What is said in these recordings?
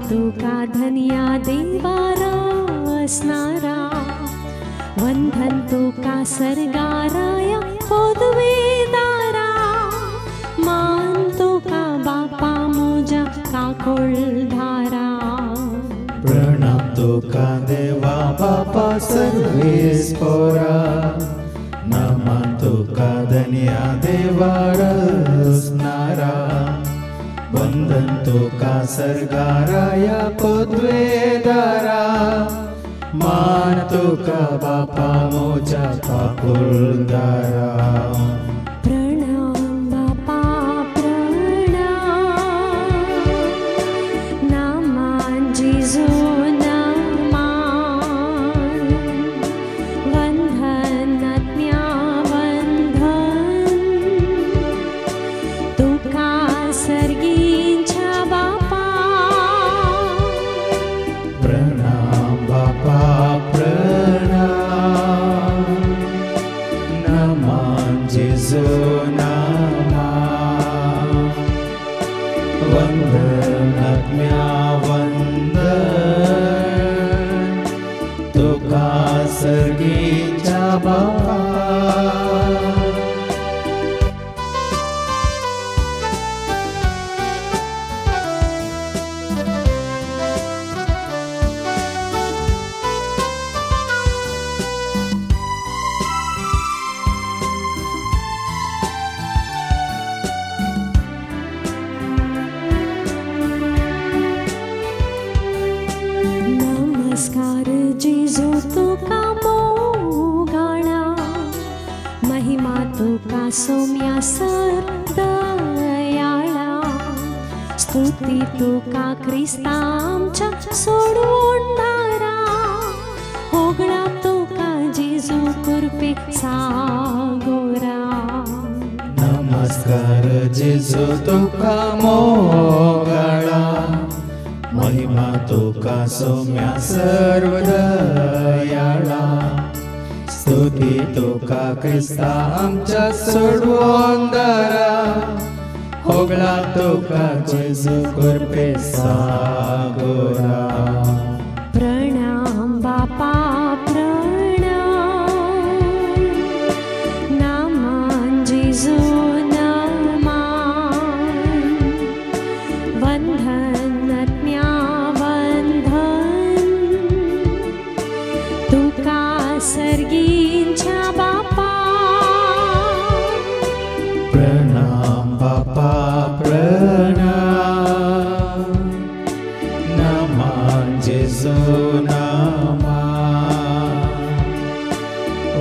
तुका धन्या देवारा असणारा, वंदन तुका सर्गाराया पदवीदारा, मान तुका बापा मुजा काकुळधारा. प्रणाम तुका देवा बापा सर्वेस्परा, नमन तुका धन्या देवारा असणारा, वंदन तुका सर्गाराया पदवीदारा, मान तुका बापा मोजा काकुळधारा. प्रणाम बापा प्रणाम, नामान जिजू नामान, वंदन आज्ञा वंदन तुका सर्गींच्या बापा. प्रणाम बापा प्रणाम, नमन जेजू नामान, वंदन आज्ञा वंदन तुका सर्गीच्या बापा. नमस्कार जिजू तुका मोगाळा, महिमा तुका सौम्या सरदयाळा, स्तुती तुका ख्रिस्ता आमच्या सोडवणारा, होगळा तुका जिजू कृपे सागोरा. नमस्कार जेजू तुका मोगाळा, महिमा तुका सौम्या सर्वदयाळा, स्तुती तुका ख्रिस्ता आमच्या सोडवणारा, होगळा तुका जेजू कृपे सागोरा. प्रणाम बापा प्रणाम, नामान जिजू नामान, वंदन आज्ञा वंदन तुका सर्गींच्या बापा. प्रणाम बापा प्रणाम, नमन जेजू नामान,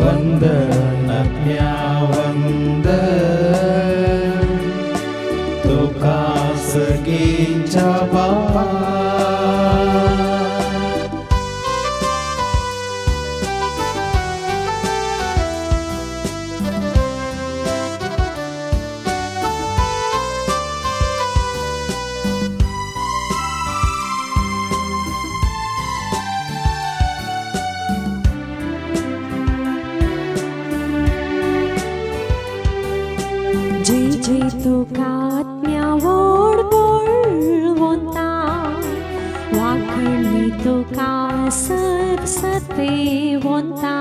वंदन आज्ञा वंदन तुका सर्गीच्या बापा. जय जय तुका आज्ञा वोड बोलवता, वाखणी तुका सरसते वोता,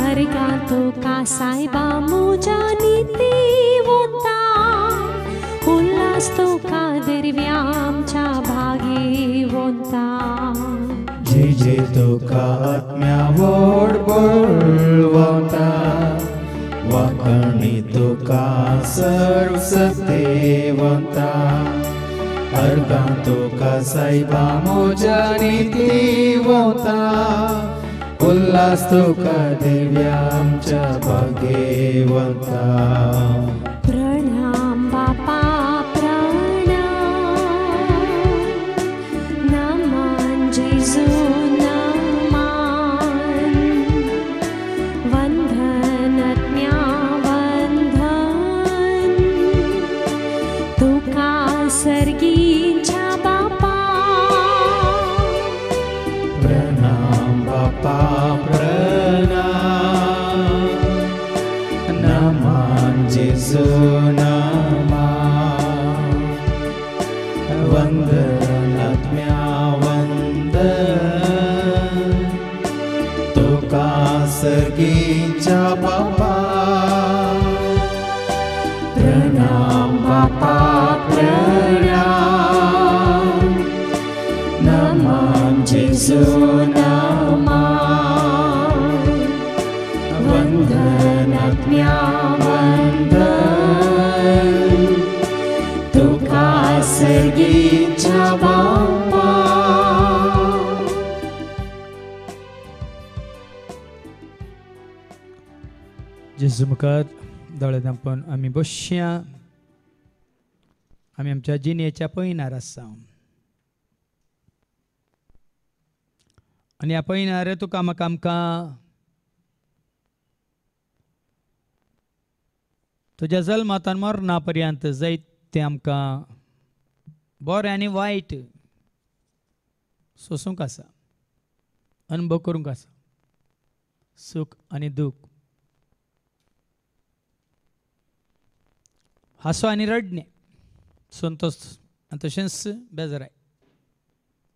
अर्गा तुका सायबा मुजा नीती वोता, उल्हास तुका दिव्या आमच्या भागी वोता. जय जय तुका आत्म्या वोड बोलवता, वाखणी तुका सर्व सत्यवंता, अर्गा तुका सायबा मोजा नीतिवंता, उल्हास तुका दिव्या आमच्या भाग्यवंता. प्रणाम बापा प्रणाम, नमन जिजू नामान, वंदन आज्ञा वंदन तुका सर्गीच्या बापा. प्रणाम बापा प्रणाम, नमन जेजू सर्गीच्या बापा प्रणाम बापा प्रणाम नमन जेजू नमन वंदन आज्ञा वंदन तुका सर्गीच्या बापा. जेजू मुखार दोळे धांपून आमी बसया. आमी आमच्या जिणेच्या पयणार आसा आनी ह्या पयणार तुका म्हाका आमकां तुज्या जल्मांतल्यान मरणा पर्यंत जायते आमकां बरें आनी वायट सोसूंक आसा, अनुभव करूंक आसा, सूख आनी दूख, हांसो आनी रडणें, संतोश आनी तशेंच बेजाराय,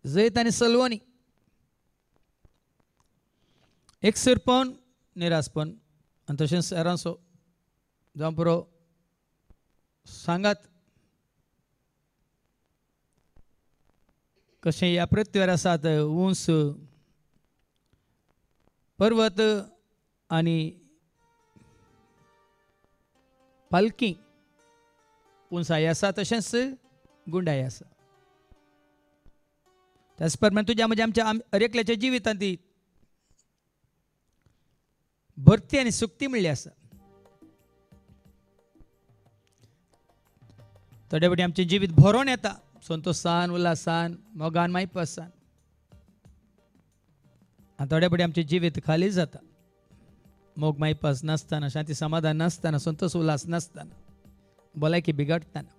जैत आनी सलवणी, एकसरपण निरासपण आनी तशेंच हेरांचो जावं पुरो सांगात कशें ह्या पृथ्वीर आसात उंच पर्वत आनी पालकी उंचाई आसा तशेंच गुंडाई आसा. त्याच प्रमाणे तुज्या म्हज्या आमच्या हर एकल्याच्या जिवितांत ती भरती आनी सुक्ती म्हणली आसा. थोडे फावटी आमचें जिवीत भरोन येता संतोशान, उल्हासान, मोगान, मायपासान, आनी थोडे फावटी आमचें जिवीत खाली जाता मोग मायपास नासतना, शांती समाधान नासतना, संतोष उल्हास नासतना, भलायकी बिगडतना.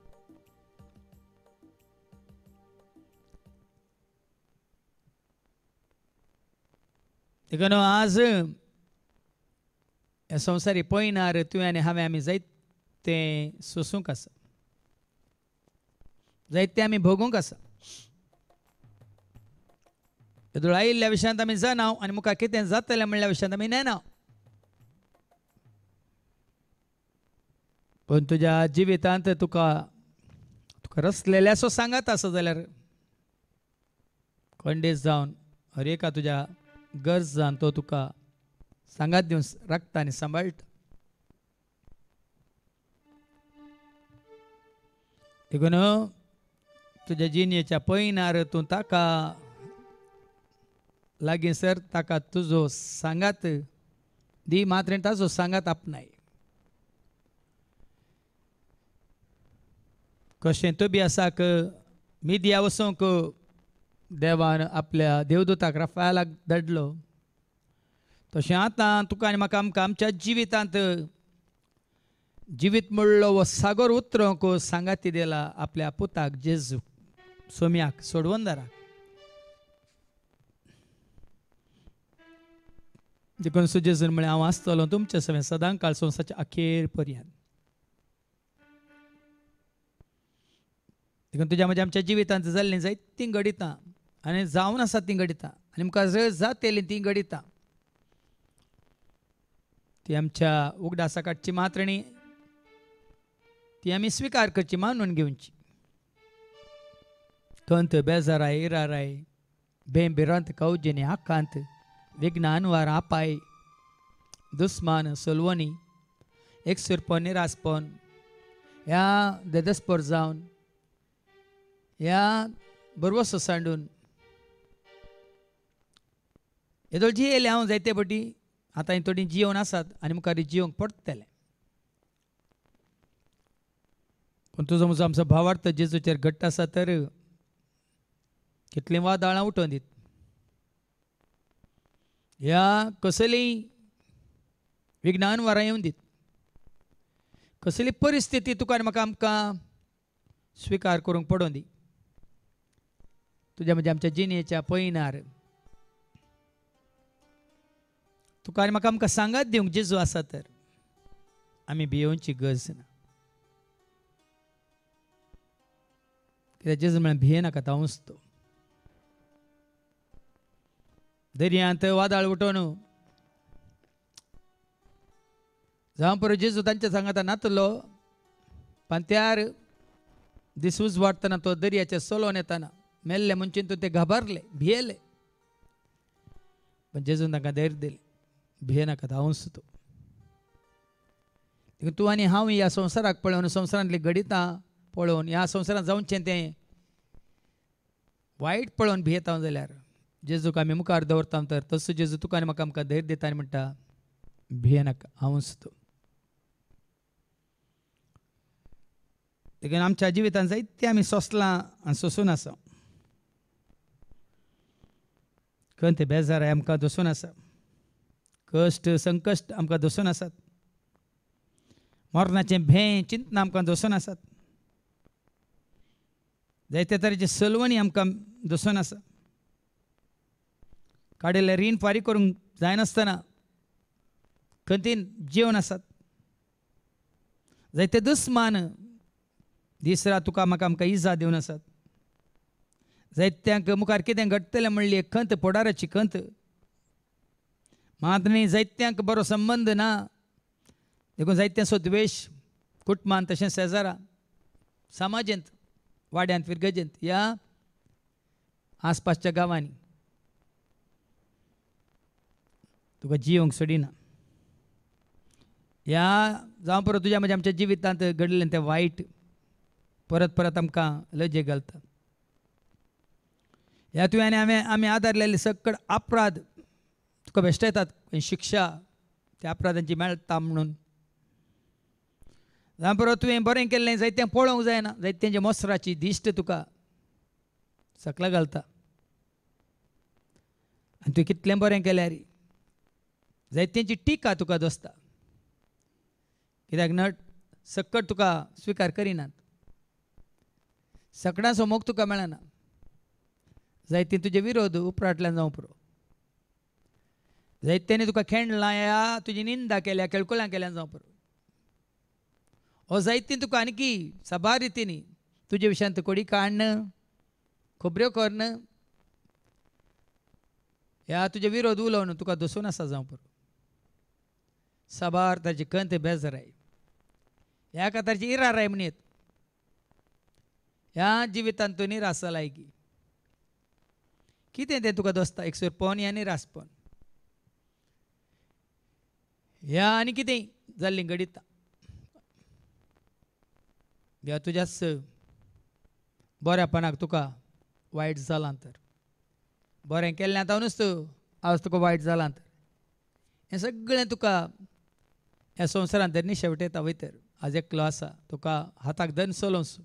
देखून आज ह्या संवसारी पयणार तुवें आनी हांवें आमी जायते सोसूंक आसा, जायते आमी भोगूंक आसा. येदोळ आयिल्ल्या विशयांत आमी जाणाव आनी मुखार कितें जातलें म्हणल्या विशयांत आमी नेनाव. पण तुज्या जिवितांत तुका रसलेल्याचो सांगात आसा जाल्यार खंडीत जावन हर एका तुज्या गरजान तो तुका सांगात दिवन राखता आनी सांबाळटा. देखून तुज्या जिणेच्या पयणार तूं ताका लागींसर ताका तुजो सांगात दी, मात्र ताजो सांगात आपणाय. कशें तो बी आसा मिदिया वचोंक देवान आपल्या देवदूताक राफायलाक धाडलो, तशें आतां तुका आनी म्हाका आमकां आमच्या जिवितांत जिवीत म्हणलो वो सागर उतरोंक सांगाती दिला आपल्या पुताक जेजूक, सोम्याक, सोडवंदाराक. देखून जेजून म्हळें हांव आसतलों तुमचे समेत सदां काळ संवसाराच्या अखेर पर्यंत. देखून तुज्या म्हज्या आमच्या जिवितांत जाल्लीं जायतीं घडितां आनी जावन आसा तीं घडितां आनी मुखार जातलीं तीं घडितां ती आमच्या उगडासा काडची मात्रणी, ती आमी स्विकार करची, मानून घेवची. खंत, बेजाराय, इराराय, बेंबिरांत, कवजिनी, आकांत, विघ्नान वार आपाय, दुस्मान, सलवणी, एकसुरपण, निरासपण ह्या देदस्पर जावन ह्या बरवसो सांडून येदोळ जियेले हांव जायते फावटी आतां थोडीं जियोवन आसात आनी मुखार जियोंक पडटलें. पूण तुजो म्हजो आमचो भावार्थ जेजूचेर घट्ट आसा तर कितलीं वादळां उठोवन दीत, ह्या कसलीं विघ्नान वरां येवन दीत, कसली परिस्थिती तुका आनी म्हाका आमकां स्विकार करूंक पडोवन दी. तुज्या म्हणजे आमच्या जिणेच्या पयणार तुका आनी म्हाका आमकां सांगात दिवंक जेजू आसा तर आमी भियोवची गरज ना. कित्याक जेजू म्हळ्यार भियेनाका तावूंच तो. दर्यांत वादळ उठोवन जावं पळय जेजू तांच्या सांगाता नातलो पांत्यार दीस उजवाडटना तो दर्याचेर चलोवन येताना मेल्ले म्हणचे ते घाबरले भियेले पण जेजून तांकां धैर्य दिलें भियेनाकात हांवूच तूं तूं आनी हांव ह्या संवसाराक पळोवन संवसारांतली घडितां पळोवन ह्या संवसारांत जावचें तें वायट पळोवन भियेता जाल्यार जेजूक आमी मुखार दवरता तर तसो जेजू तुका आनी म्हाका आमकां धैर्य दिता आनी म्हणटा भियेनाका हांवूच तूं देखून आमच्या जिवितांत जायते आमी सोंसलां आनी सोंसून आसा खंय बेजार आमकां दसून आसा कश्ट संकश्ट आमकां दसून आसात मरणाचें भें चिंतना आमकां दसून आसात जायते तरेचे सलवणी आमकां दसून आसा काडिल्लें रीण फारीक करूंक जायनासतना खंतीन जेवन आसात जायते दुस्मान दीस रात तुका म्हाका आमकां इजा दिवन आसात जायत्यांक मुखार कितें घडटलें म्हणली एक खंत पोडाराची खंत मात न्ही जायत्यांक बरो संबंद ना देखून जायत्यांचो द्वेश कुटुंबांत तशेंच शेजारा समाजांत वाड्यांत विरगजेंत ह्या आसपासच्या गांवांनी तुका जियोंक सोडिना ह्या जावं परत तुज्या म्हज्या आमच्या जिवितांत घडलें तें वायट परत परत आमकां लजे घालता ह्या तुवें आमी आदारलेले सकट अपराध तुका बेश्टयतात शिक्षा त्या अपराधांची मेळटा म्हणून जावं परत तुवें बरें केल्लें जायत्यांक पळोवंक जायना जायत्यांच्या मोसराची दिश्ट तुका सकला घालता आनी तुवें कितलें बरें केल्यार जायत्यांची टिका तुका दोसता कित्याक नट सकट तुका स्विकार करिनात सकडाचो मोग तुका मेळना जायतीं तुजे विरोध उपरांतल्यान जावं पुरो जायत्यांनी तुका खेणलां या तुजी निंदा केल्या केळकुळां केल्यान जावं पुरो हो जायतीं तुका आनीकी साबार रितींनी तुजे विशयांत कोडी काडन खोबऱ्यो करन ह्या तुजे विरोध उलोवन तुका दसून आसा जावं पुरो साबार ताची खंत बेजाराय ह्या खातीरची इराराय म्हणीत ह्या जिवितांत तूं निराश जाला की कितें तें तुका दोसता एक सुरपण या निराशपण ह्या आनी कितें जाल्लीं घडिता ह्या तुज्याच बऱ्यापणाक तुका वायट जालां तर बरें केल्लें आतां तूं आज तुका वायट जालां तर हें सगळें तुका ह्या संवसारांत धर शेवटेता वयतर आज एकलो आसा तुका हाताक धरून चलोवचो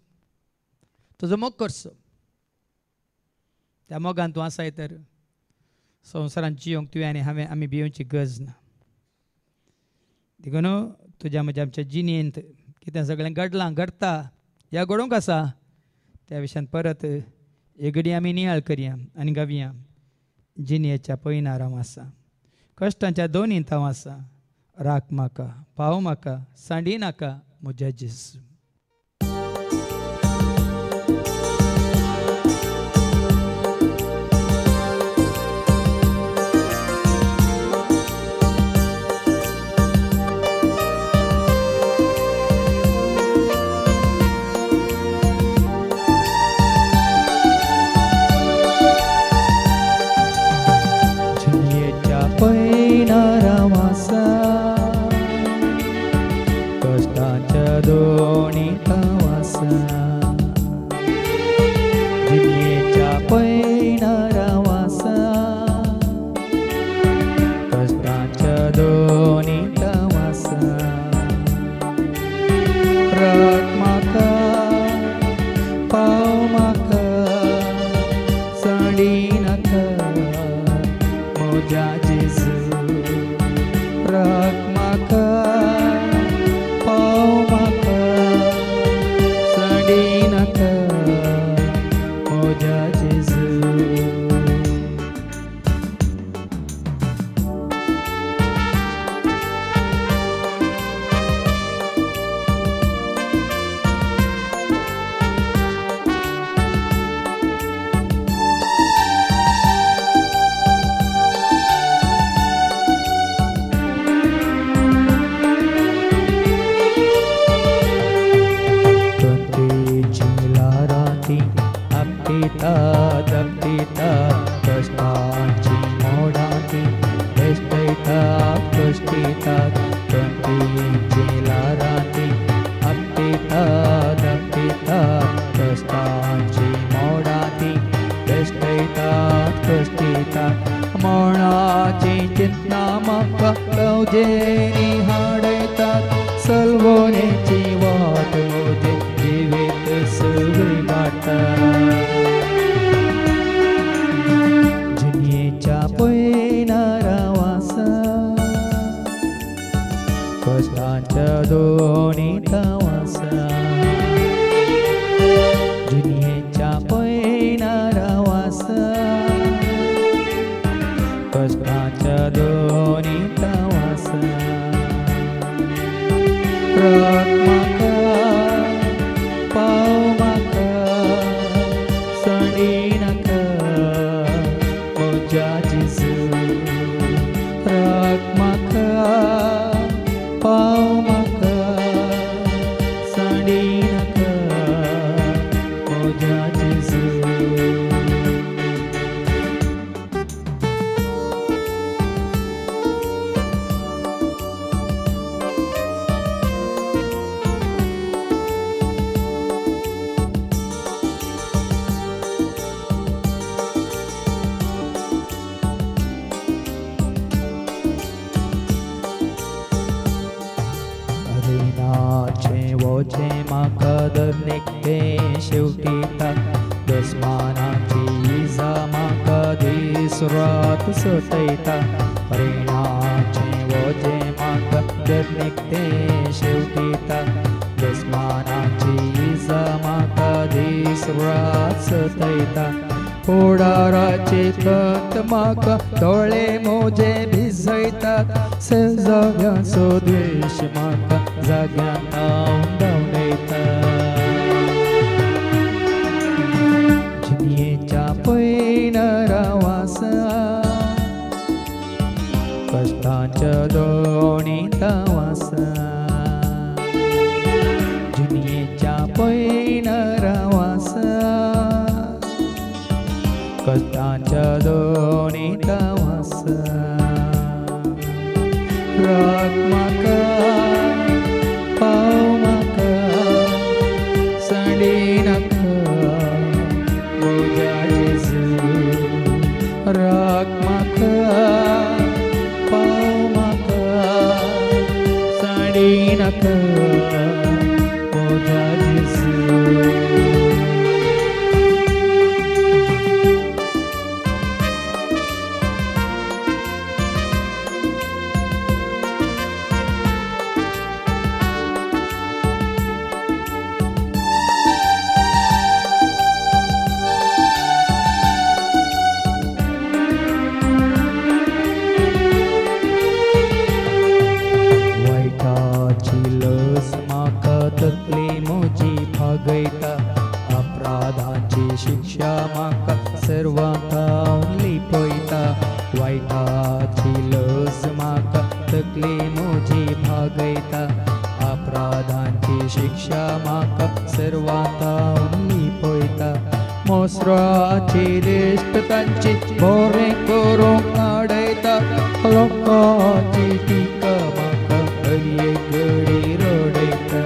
तुजो मोग करचो त्या मोगान तूं आसाय तर संवसारांत जियोंक तुवें आनी हांवें आमी भियोवची गरज ना देखून तुज्या म्हज्या आमच्या जिणेंत कितें सगळें घडलां घडता ह्या घडोवंक आसा त्या विशयान परत एक घडी आमी नियाळ करया आनी गावया जिणेच्या पयनार हांव आसा कश्टांच्या दोनींत हांव आसा राख म्हाका पाव म्हाका सांडी नाका म्हज्या जेजू तात कंटीची लारांती अपटितात कष्टांची मोडांती कष्टितात मरणाची चिंता म्हाका लवजेनी हाडयतात सलवणेची वाट म्हजे जिवीत सगळी काडटात जिणेच्या पयनारा वासा कष्टांच्या दोनी तावासा जिणेच्या पयनारा वासा कष्टांच्या दोनी तावासा रात म्हाका पाव म्हाका सडी नाका म्हज्या जेजू रात म्हाका पाव म्हाका सडी नाका म्हज्या जेजू वोचे म्हाका दरनेकटे शेवटीता दुस्मानाची इजा म्हाका दीस रात सतयता रिणाचे वोचे म्हाका दरनेकटे शेवटीता दुस्मानाची इजा म्हाका दीस रात सतयता फुडाराचे खत म्हाका दोळे मोजे भिजयतात सजाव्याचो द्वेश म्हाका जाग्यान धांवडयता जिणेच्या पयनारा वासा कश्टांच्या दोनी तावासा जिणेच्या पयनारा वासा कष्टांच्या दोनी तावासा रात म्हाका पाव म्हाका सडी नाका म्हज्या जेजू रात म्हाका पाव म्हाका सडी नाका म्हज्या जेजू तकली म्हजी भागयता अपराधांची शिक्षा म्हाका सर्वांक लिपयता वायटाची लज म्हाका तकली म्हजी भागयता अपराधांची शिक्षा म्हाका सर्वांक लिपयता मोसराची दिश्ट तांची बरें करूंक आडयता लोकांची टिका म्हाका हरी एक घडी रडयता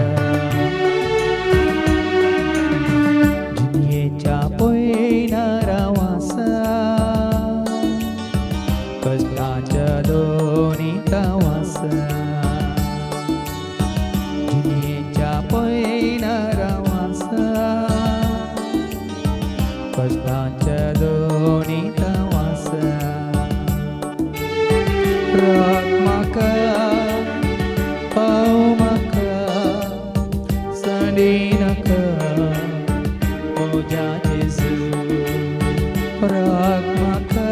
पयनारा वासा कष्टांच्या दोनी तावासा जिणेच्या पयनारा वासा कष्टांच्या दोनी तावासा रात म्हाका पाव म्हाका सडी नाका म्हज्या जेजू रात म्हाका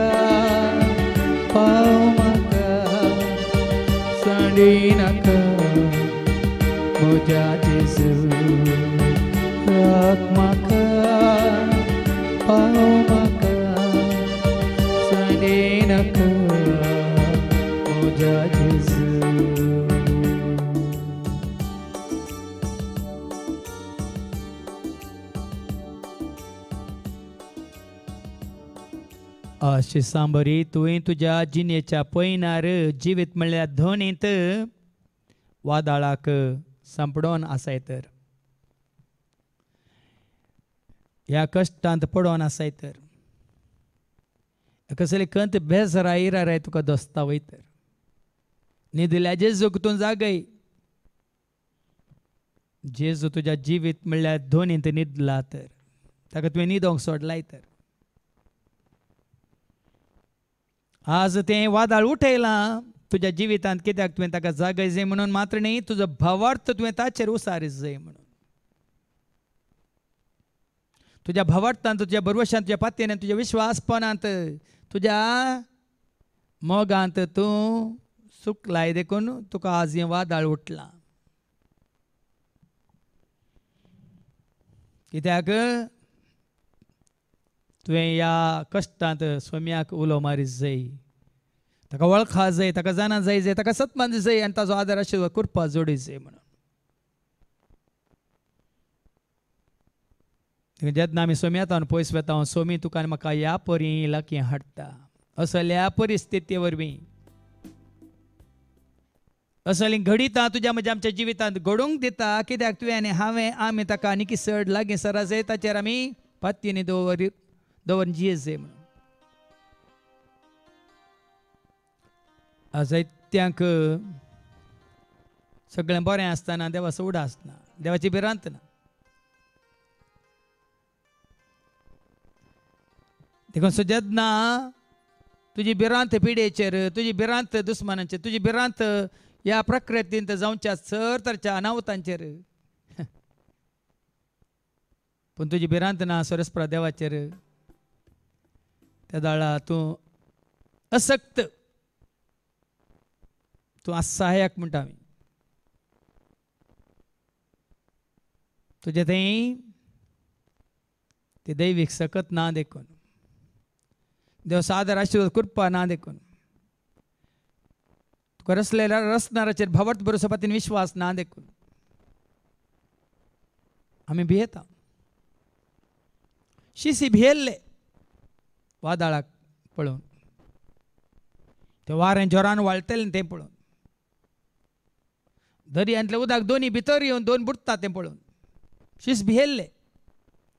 पाव म्हाका सडी नाका म्हज्या जेजू रात म्हाका पाव म्हाका सडी नाका म्हज्या जेजू शिसांबरी तुवें तुज्या जिणेच्या पयनार जिवीत म्हणल्यार धोनीत वादळाक सांपडोन आसाय तर ह्या कश्टांत पडोन आसाय तर कसले कंत बेसरा इराय तुका दोस्ता वयतर न्हिदल्या जेजूक तूं जागय जेजू तुज्या जिवीत म्हणल्यार धोनीत न्हिदला तर ताका तुवें न्हिदोंक सोडलाय तर आज तें वादळ उठयलां तुज्या जिवितांत कित्याक तुवें ताका जागय जाय म्हणून मात्र न्ही तुजो भावार्थ तुवें ताचेर उसारीत जाय म्हणून तुज्या भावार्थांत तुज्या बरवशांत तुज्या पातयेंत तुज्या विश्वासपणांत तुज्या मोगांत तूं सुकलाय देखून तुका आज हें वादळ उठलां कित्याक तुवें ह्या कश्टांत स्वाम्याक उलो मारीत जाय ताका वळखा जाय ताका जाणा जाय ताका सत्मान जाय आनी ताजो आदार आशिल्लो कृपा जोडी जाय म्हणून जेन्ना आमी सोम्यातावन पयस वेता सोमी तुका आनी म्हाका ह्या परी लाकी हाडटा असल्या परिस्थिती वरवीं असली घडितां तुज्या म्हज्या आमच्या जिवितांत घडोवंक दिता कित्याक तुवें आनी हांवें आमी ताका आनी किसड लागीं सरा जाय ताचेर आमी पातयेनी दवरून जियेत जाय म्हणून जायत्यांक सगळें बरें आसतना देवाचो उडो आसना देवाची भिरांत ना देखून जेन्ना तुजी भिरांत पिडेचेर तुजी भिरांत दुस्मानांचेर तुजी भिरांत ह्या प्रकृतींत जावच्या सर तरेच्या अनाहुतांचेर पूण तुजी भिरांत ना सरस्प्रा देवाचेर त्या दाळा तूं असक्त तूं असहायक म्हणटा आमी तुजे थंय ती दैवीक सकत ना देखून देव सादर आशिर्वाद कृपा ना देखून तुका रसलेल्या रसणाराचेर भावार्थ भरोसा पातीन विश्वास ना देखून आमी भियेता शिसी भियेल्ले वादळाक पळोवन ते वारें जोरान वाळटलें तें पळोवन दर्यांतलें उदक दोनी भितर येवन दोन बुडटा तें पळोवन शीस भियेल्ले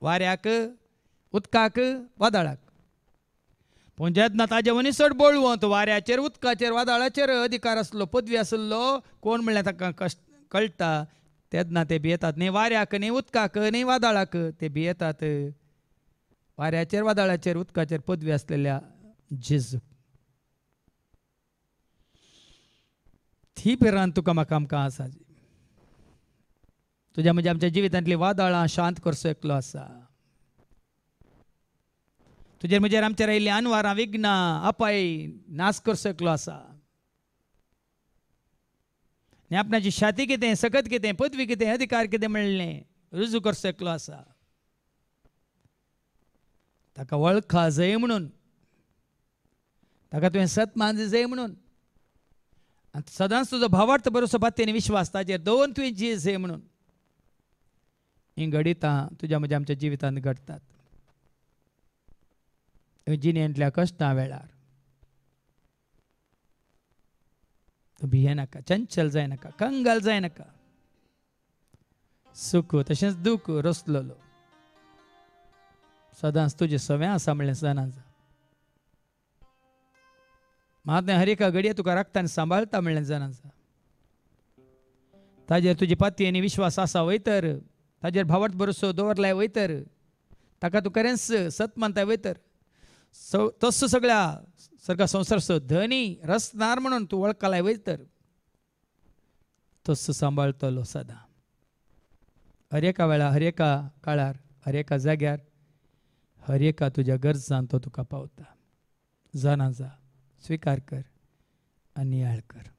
वाऱ्याक उदकाक वादळाक पूण जेन्ना ताजे मनीसड बळवंत वाऱ्याचेर उदकाचेर वादळाचेर अधिकार आसलो पदवी आसलो कोण म्हणल्यार ताका कळटा तेन्ना ते भियेतात न्ही वाऱ्याक न्ही उदकाक न्ही वादळाक ते भियेतात वाऱ्याचेर वादळाचेर उदकाचेर पदवी आसलेल्या जेजू ती भिरांत तुका म्हाका आमकां आसा तुज्या म्हणजे आमच्या जिवितांतली वादळां शांत करचो एकलो आसा तुजेर म्हजेर आमचेर आयिल्लीं अनवारां विघ्नां अपाय नाश करचो एकलो आसा आनी आपणाची शाती कितें सकत कितें पदवी कितें अधिकार कितें म्हणलें रुजू करचो एकलो आसा ताका वळखा जाय म्हणून ताका तुवें सत मान जाय म्हणून आनी सदांच तुजो भावार्थ भरोसो पातयेनी विश्वास ताचेर दवरून तुवें जी जाय म्हणून हीं घडितां तुज्या म्हज्या आमच्या जिवितांत घडटात जिणेंतल्या कश्टां वेळार तूं भिये नाका चंचल जाय नाका कंगाल जाय नाका सुख तशेंच दूख रसलेलो सदांच तुजें सवें आसा म्हणलें जाणा जा मात हर एका घडये तुका राखता आनी सांबाळटा म्हणलें जाणा जा ताजेर तुजी पातयेनी विश्वास आसा वयतर ताजेर भावार्थ भरोसो दवरलाय वयतर ताका तूं खरेंच सत मानताय वयतर तस सगळ्या सर्गा संवसार धनी रसनार म्हणून तूं वळखलाय वयतर तस सांबाळटलो सदां हर एका वेळार हर एका काळार हर एका जाग्यार हर एका तुज्या गरजांत तो तुका पावता जाणा जा स्विकार कर आनी नियाळ कर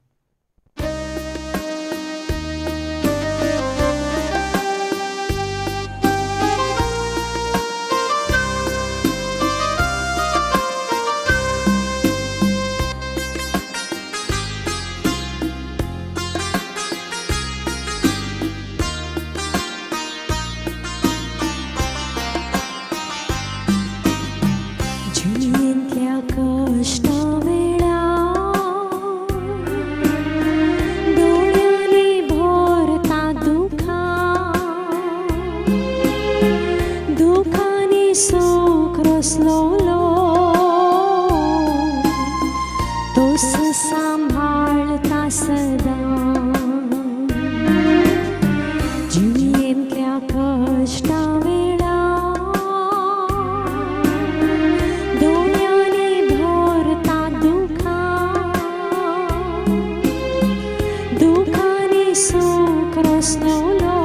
Iisu Krasnolo,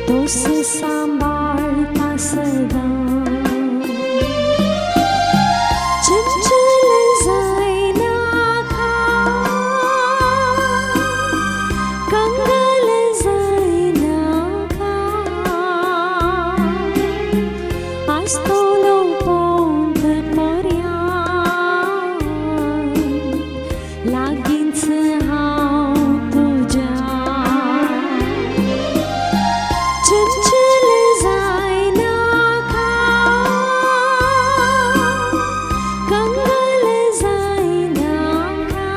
तो संभालता सदा. चंचल जाईना खा, कंगाल जाईना खा, आस्तोलो पोंत पर्याय, लागींच हांव तुझ्या. चंचल जाईना खा, कंगाल जाईना खा,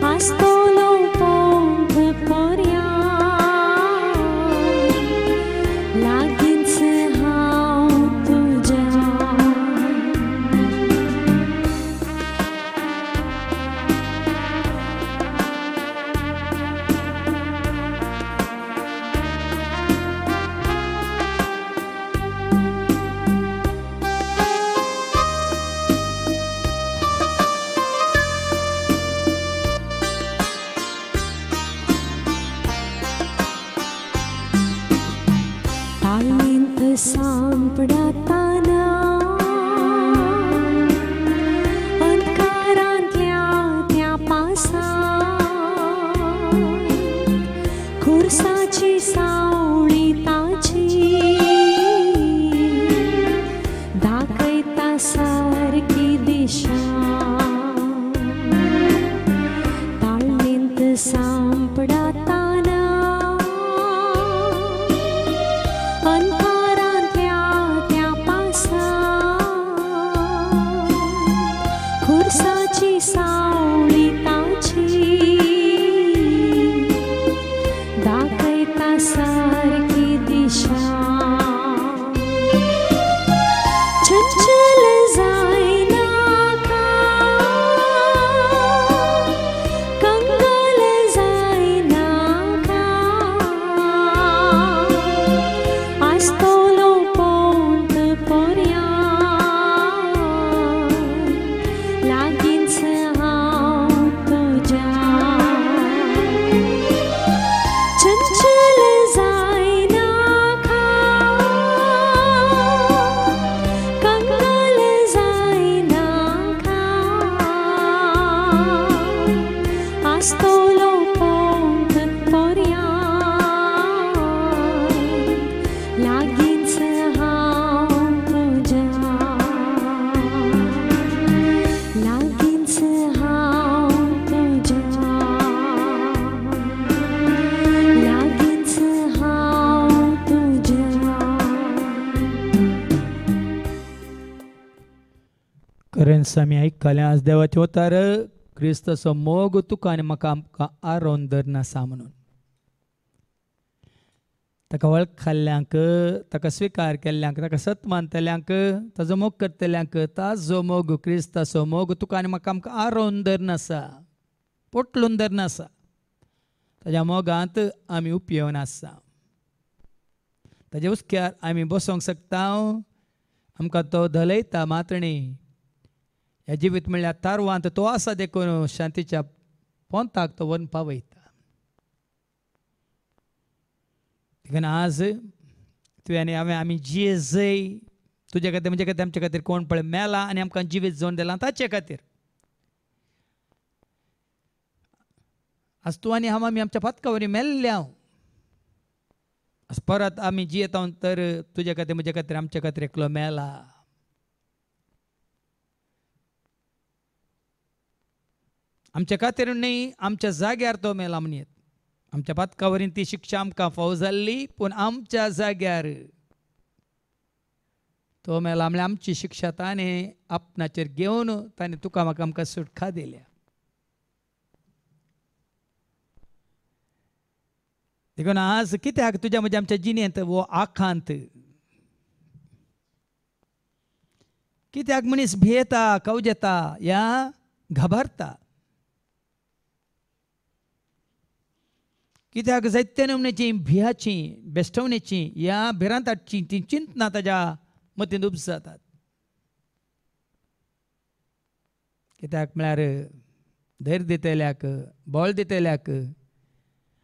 आस्तोलो पोंत पर्याय, लागींच हांव तुझ्या. तालींत सांपडताना अंधकारांतल्या त्या पासार, खुर्साची सावळी ताची दाखयता सारकी दिशा. तालींत सांपडताना अंधारांतल्या त्या पासार, खुर्साची सावळी ताची दाखयता सारकी दिशा. चंचल जाईना खा, कंगाल जाईना खा, आस्तोलो पोंत पर्याय, लागींच हांव तुझ्या. चंचल जाईना खा, कंगाल जाईना खा, आस्तोलो पोंत पर्याय, लागींच हांव तुझ्या. लागींच हांव तुझ्या. लागींच हांव तुझ्या. कारण आमी आयकलें आज देवाचे उतार क्रिस्तसो मोग तुका आनी म्हाका आमकां आरोन धरना आसा म्हणून. ताका वळखल्ल्यांक, ताका स्विकार केल्ल्यांक, ताका सत मानतल्यांक, ताजो मोग करतल्यांक ताजो मोग क्रिस्ताचो मोग तुका आनी म्हाका आमकां आरोन धरना आसा, पोटलून धरना आसा. ताज्या मोगांत आमी उपयोन आसा. ताज्या उस्क्यार आमी बसोंक शकता. आमकां तो धलयता मातणी. ह्या जिवीत म्हणल्यार तारवांत तो आसा देखून शांतीच्या पोंताक तो व्हरून पावयता. देखून आज तुवें आनी हांवें आमी जियेजय तुजे खातीर म्हजे खातीर आमचे खातीर कोण पळय मेला आनी आमकां जिवीत जोन दिलां ताचे खातीर. आज तूं आनी हांव आमी आमच्या पातका वरी मेल्ल्या. आज परत आमी जियेता तर तुजे खातीर म्हजे खातीर आमचे खातीर एकलो मेला. आमच्या खातीर न्ही, आमच्या जाग्यार तो मेला म्हणत. आमच्या पातका वरीन ती शिक्षा आमकां फावो जाल्ली, पूण आमच्या जाग्यार तो मेला म्हणल्यार आमची शिक्षा ताणें आपणाचेर घेवन ताणें तुका म्हाका आमकां सुटका दिल्या. देखून आज कित्याक तुज्या म्हज्या आमच्या जिणेंत वो आखांत, कित्याक मनीस भियेता, कवजेता या घाबरता. कित्याक जायत्या नमण्याची भियाची, बेश्टवणेची या भिरांताची ती चिंतना ताज्या मतींत उपस जातात. कित्याक म्हळ्यार धैर्य दितल्याक बळ दितल्याक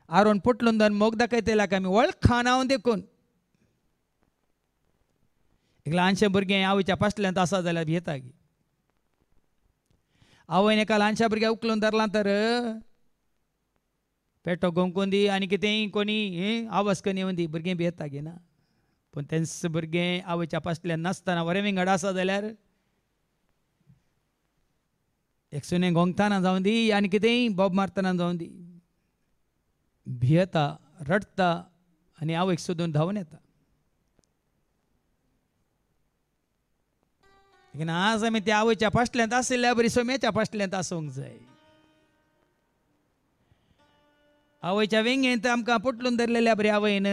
आरोन पुटलून जावन मोग दाखयतल्याक आमी वळखान हांव देखून एक ल्हानशें भुरगें आवयच्या पासल्यांत आसा जाल्यार भियेता गी आवयन एका ल्हानशा भुरग्याक उखलून धरलां तर पेटो गोंकून दी आनी कितेंय कोणी आवाज करून येवन दी भुरगें भियेता गे ना पूण तेंच भुरगें आवयच्या पासल्यान नासतना वरें विंगड आसा जाल्यार एक सुनें गोंगतना जावं दी आनी कितेंय बोब मारतना जावं दी भियेता रडटा आनी आवयक सोदून धांवन येता लेकिन आज आमी त्या आवयच्या फाटल्यान आशिल्ल्या बरी सोम्याच्या फाटल्यान आसूंक जाय आवयच्या वेंगेंत आमकां पोटलून धरलेल्या बरी आवयन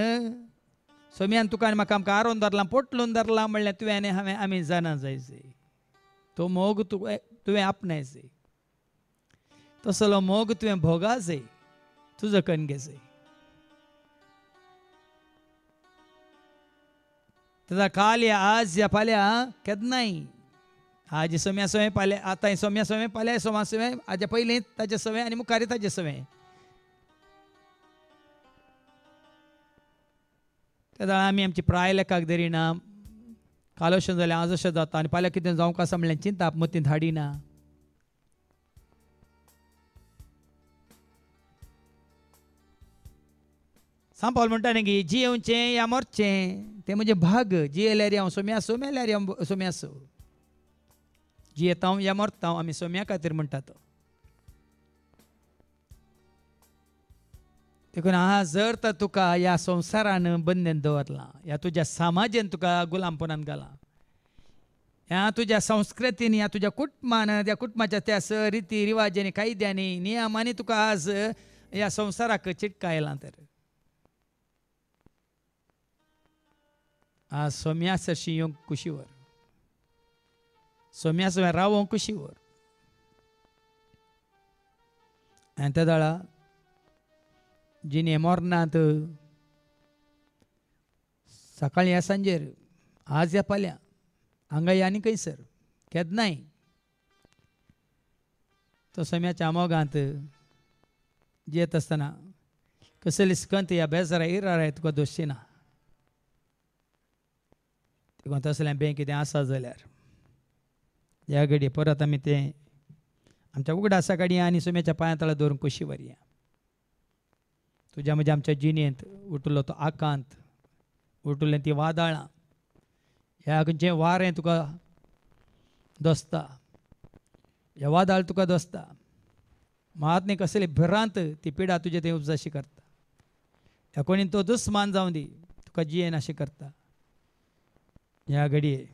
सोम्यान तुका आनी म्हाका आमकां आरोन धरलां पोटलून धरलां म्हणल्यार तुवें आनी हांवें आमी जाणा जायचे तो मोग तुवें आपणायचे तसलो मोग तुवें भोगायचे तुजो करून घेचे ताचा काल या आज या फाल्यां केन्नाय आज सोम्या सवय फाल्यां आतां सोम्या सवय फाल्यां सोमा सवय हाज्या पयलीं ताचे सवय आनी मुखार ताचे सवय तेदा आमी आमची प्राय लेखाक धरिना काल अशें जालें आज अशें जाता आनी फाल्यां कितें जावंक आसा म्हणल्यार चिंता मतींत हाडिना सांपावल म्हणटा न्ही की जियेवचें या मरचें तें म्हजें भाग जियेल्यार हांव सोम्या सो मेल्यार हांव सोम्या सो जियेता हांव या मरता हांव आमी सोम्या खातीर म्हणटा तो देखून आज जर तर तुका ह्या संवसारान बंदन दवरलां ह्या तुज्या समाजान तुका गुलामपणान घालां ह्या तुज्या संस्कृतीन ह्या तुज्या कुटुंबान त्या कुटुंबाच्या त्या रिती रिवाजांनी कायद्यांनी नियमांनी तुका आज ह्या संवसाराक चिटकायलां तर आज सोम्या सरशी येवंक कुशीवर सोम्या सवय रावोंक कुशीवर आनी त्या दाळा जिने मोरनात सकाळीं ह्या सांजेर आज ह्या फाल्यां हांगा आनी खंयसर केन्नाय तो सोम्याच्या मोगांत जियेत आसतना कसली स्कंत ह्या बेजारा इराराय तुका दोशी ना देखून तसलें बें कितें आसा जाल्यार ह्या घडये परत आमी तें आमच्या उगडासा काडया आनी सोम्याच्या पांया तळा दवरून कुशी व्हरया तुज्या म्हज्या आमच्या जिणेंत उठलो तो आकांत उठुल्लें ती वादळां ह्या खंयचें वारें तुका दोसता ह्या वादळ तुका दोसता मात न्ही कसली भिरांत ती पिडा तुजे थंय उपजाशी करता ह्या कोणी तो दुस्मान जावं दी तुका जियेन अशें करता ह्या घडये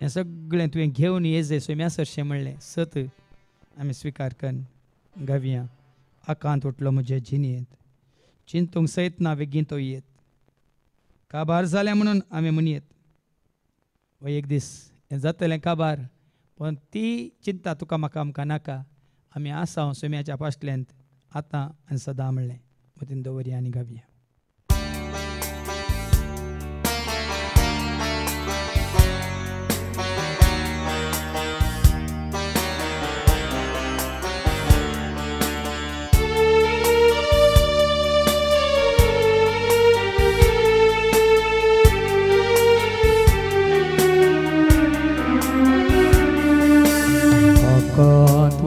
हें सगळें तुवें घेवन येजय सोम्या सरशें म्हणलें सत आमी स्विकार करून घावया आकांत उठलो म्हजे जिणेंत चिंतूंक सयत ना बेगीन तो येत काबार जालें म्हणून आमी म्हणयत व एक दीस हें जातलें काबार पण ती चिंता तुका म्हाका आमकां नाका आमी आसा सोम्याच्या फाटल्यान आतां आनी सदां म्हणलें मतीन दवरया आनी घावया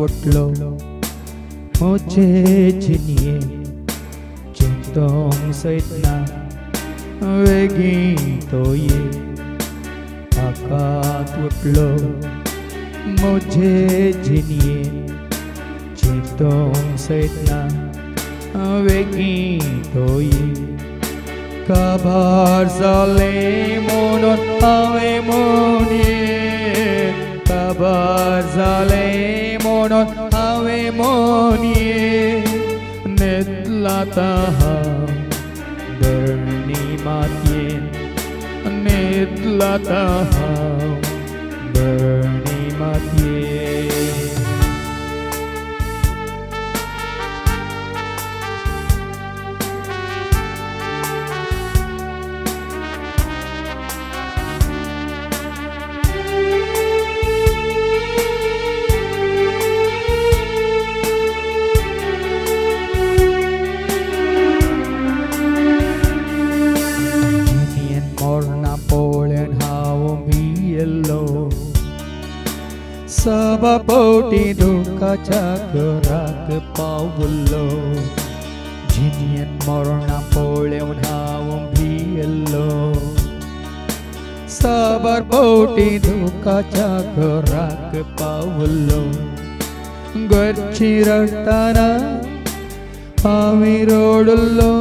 उठलो म्हजे जिणेंत चिंतोंक सयत ना बेगीन तो ये आकांत उठलो म्हजे जिणेंत चिंतोंक सयत ना बेगीन तो ये काबार जालें म्हणून हांवें म्हणयें काबार जालें म्हणून हांवें म्हणयें न्हेतलां हांव धरणी मातयेन न्हेतलां हांव धरणी मातयेन सभापोटी दुःखाच्या घरात पावलो जिनियन मरणा पोळ्यावन हांव भियेल्लो सभापोटी दुःखाच्या घराक पावलो घरची रडटाना हांवें रडलो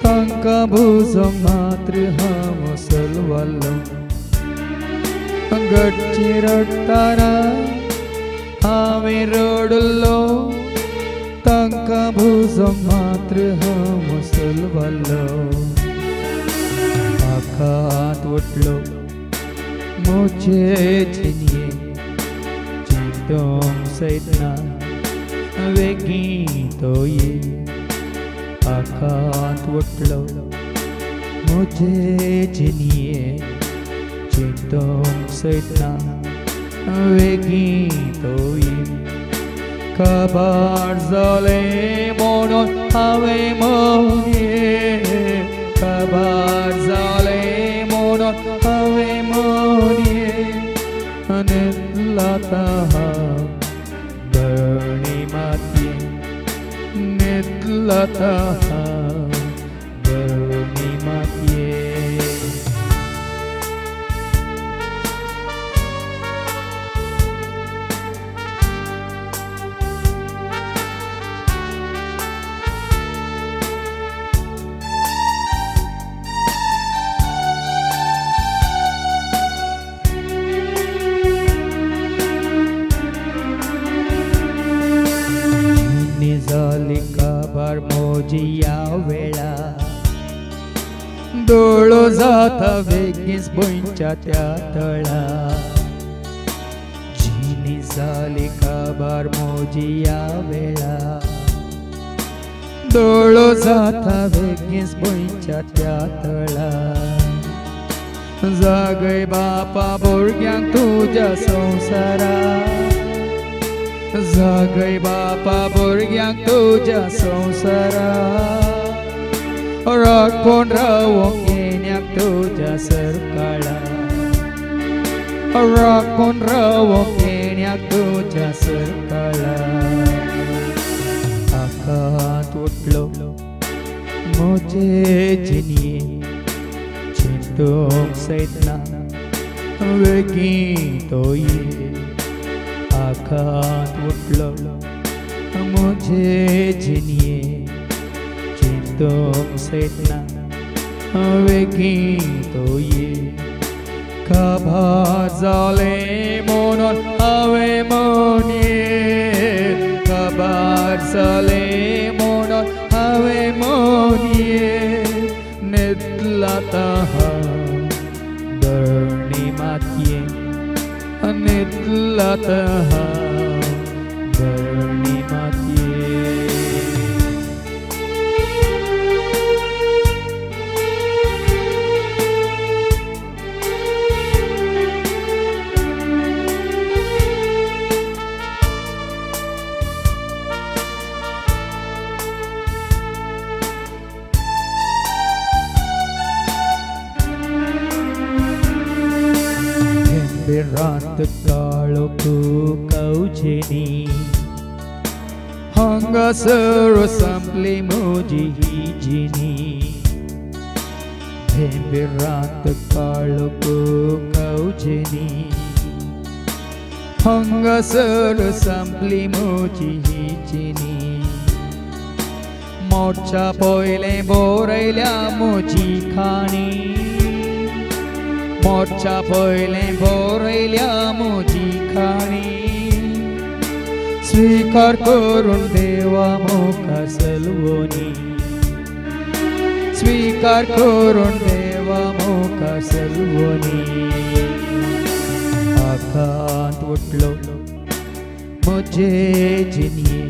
तांकां बुजोंक मात्र हांव सलवालो घरची रडटाना हांवें रडलो तांकां बुजोंक मात्र हांव सलवालो आकांत वटलो म्हजे जिणये चिंतोंक सैतना वेगीं तो ये आकांत वटलो म्हजे जिणये चिंतोंक सैतना वेगीं तो ये काबार जालें म्हणून हांवें म्हणये काबार जालें म्हणून हांवें म्हणये आनी लाता हांव बरणी मातयेन न्हीद लाता हांव बरणी मातयेन जाली काबार मोजी या वेळा दोळो जाता वेगीच गोंयच्या त्या तळा जिनी जाली काबार मोजी या वेळा दोळो जाता वेगीच गोंयच्या त्या तळा जागय बापा भुरग्यांक तुज्या संवसाराक जागय बापा भुरग्यांक तुज्या संवसाराक राखून रावोंक येण्याक तुज्या सरकाळा राखून रावोंक येण्याक तुज्या सरकाळा आकांत वटलो म्हजे जिणये चिंतोंक सैतना वेगीं तो ये आकांत वटलो म्हजे जिणये चिंतोंक सैतना वेगीं तो ये काबार जालें म्हणून हांवें म्हणये काबार जालें म्हणून हांवें म्हणये न्हीद लाता हांव बरणी मातयेन न्हीद लाता हांव बरणी मातयेन रात काळोख कवचेनी हांगासर संपली म्हजी ही जिणी रात काळोख कवचेनी हांगासर संपली म्हजी ही जिणी मोडच्या पयलें बरयल्या म्हजी खाणी मोडच्या पयलें बरयल्या म्हजी खाणी स्वीकार करून देवा मोका सलवोनी स्वीकार करून देवा मोका सलवोनी आकांत वटलो म्हजे जिणये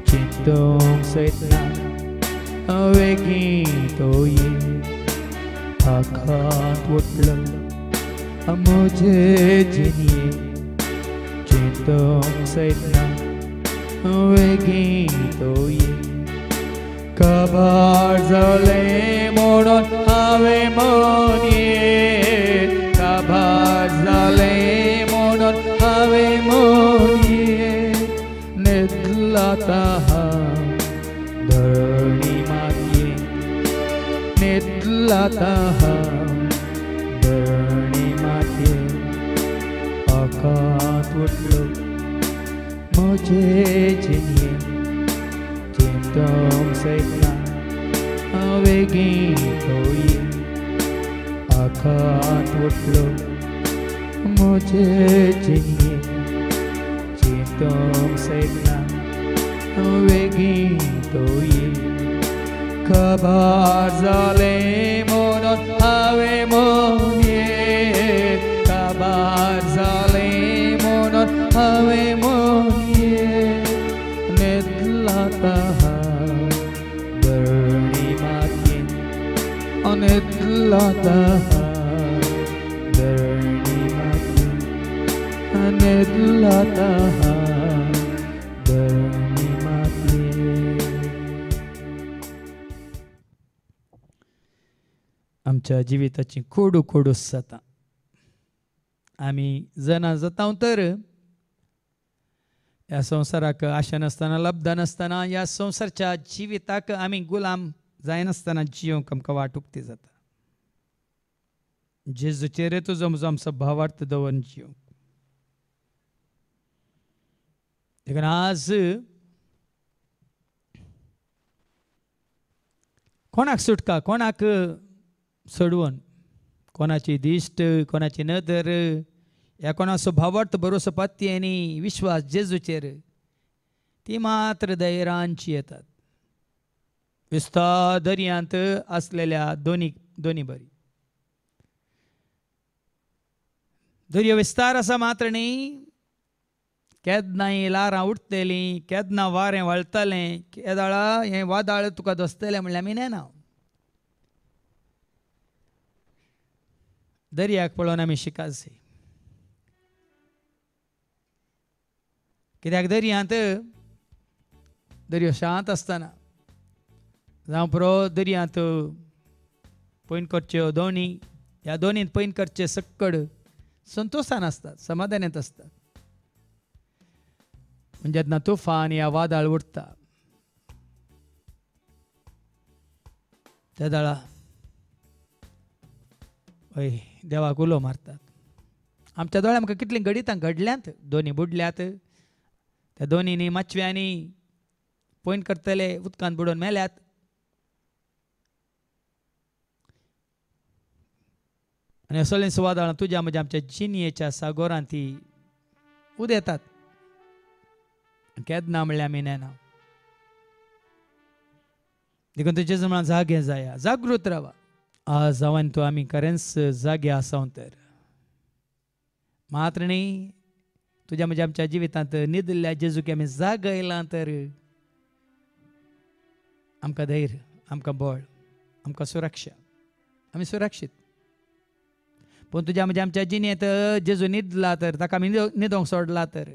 चिंतोंक सैतना वेगीं तो ये आकांत वटलो म्हजे जिणये चिंतोंक सैतना वेगीं तो ये काबार जालें म्हणून हांवें म्हणये काबार जालें म्हणून हांवें मोनये न्हिदलाता हांव धरणी मातये न्हिदलाता हांव धरणी मातये आकांत उठलो म्हजे जिणये चिंतोंक सैतना हांवें गितोये आकांत उठलो म्हजे जिणये चिंतोंक सैतना हांवें गितोये खबर जालें म्हणून हांवें मोनये खबर जालें म्हणून हांवें मोनये न्हिदलाता हांव धरणी मातयेन न्हिदलाता हांव धरणी मातयेन न्हिदलाता हांव धरणी मातयेन. आमच्या जिविताची कोडू कोडूस जाता. आमी जना जाता तर ह्या संवसाराक आशा नासतना लब्ध नासतना ह्या संवसारच्या जिविताक आमी गुलाम जायनासतना जियोंक आमकां वाट उक्ती जाता. जेजूचेर तुजो म्हजो आमचो भावार्थ दवरून जियोंक. देखून आज कोणाक सुटका कोणाक सोडवून कोणाची दिश्ट कोणाची नदर या कोणाचो भावार्थ भरोसो पत्ती आनी विश्वास जेजूचेर ती मात्र धैर्याची येतात. विस्तार दर्यांत असलेल्या दोनी बरी दर्यो विस्तार आसा मात्र न्ही केन्ना लारां उठतलीं केन्ना वारें वळटलें केदाळा हें वादळ तुका दसतलें म्हणल्यार आमी नेना. दर्याक पळोवन आमी शिकात जाय. कित्याक दर्यांत दर्यो शांत आसतना जावं पुरो दर्यांत पयन करच्यो दोनी ह्या दोनींत पयन करचे सक्कड संतोशान आसतात समाधानांत आसतात. म्हणजे जेन्ना तुफान या वादळ उठता त्या दाळा हय देवाक उलो मारतात. आमच्या दोळ्या आमकां कितलीं घडितां घडल्यांत दोनी बुडल्यात त्या दोनींनी माचव्यांनी पयन करतले उदकांत बुडोवन मेल्यात. आनी असलें वादळ तुज्या म्हज्या आमच्या जिणयेच्या सागोरांत ती उदेतात. केन्ना म्हणल्यार आमी नेना. देखून तुजे जमना जागे जाया जागृत रावा. आज जावन तूं आमी खरेंच जागे आसाव तर मात्र न्ही तुज्या म्हज्या आमच्या जिवितांत न्हिदल्या जेजूक आमी जागयलां तर आमकां धैर्य आमकां बळ आमकां सुरक्षा आमी सुरक्षीत. पूण तुज्या म्हज्या आमच्या जिणेंत जेजू न्हिदला तर ताका आमी न्हिदोंक सोडला तर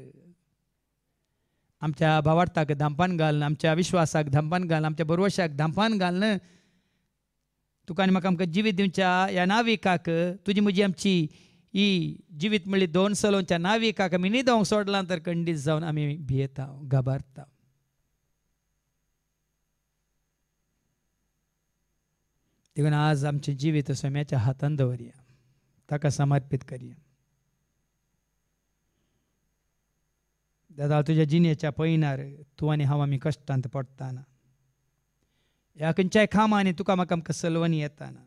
आमच्या भावार्थाक धांपान घालन आमच्या विश्वासाक धांपान घालन आमच्या भरवशाक धांपान घालन तुका आनी म्हाका आमकां जिवीत दिवच्या ह्या नाविकाक तुजी म्हजी आमची ही जिवीत म्हणली 2 सलोंच्या नाविकाक आमी न्हिदोंक सोडलां तर खंडीत जावन आमी भियेता घाबरता. देखून आज आमचें जिवीत सोम्याच्या हातान दवरया ताका समर्पीत करया. दादा तुज्या जिणेच्या पयनार तूं आनी हांव आमी कश्टांत पडटाना ह्या खंयच्याय खामांनी तुका म्हाका आमकां सलवणी येताना